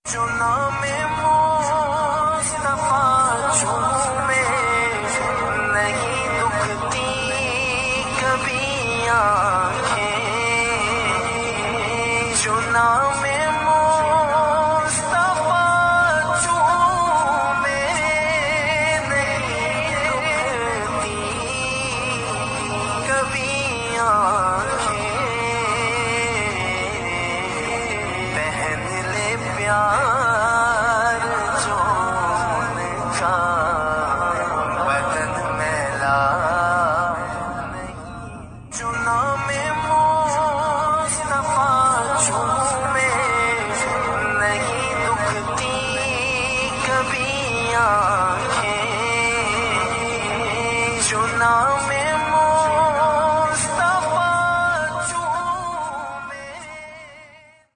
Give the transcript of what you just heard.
जो नाम मुस्तफा चूमे नहीं दुखती कभी आँखें, जो नाम मुस्तफा चूमे नहीं दुखती कभी आँखें, पहन ले प्यार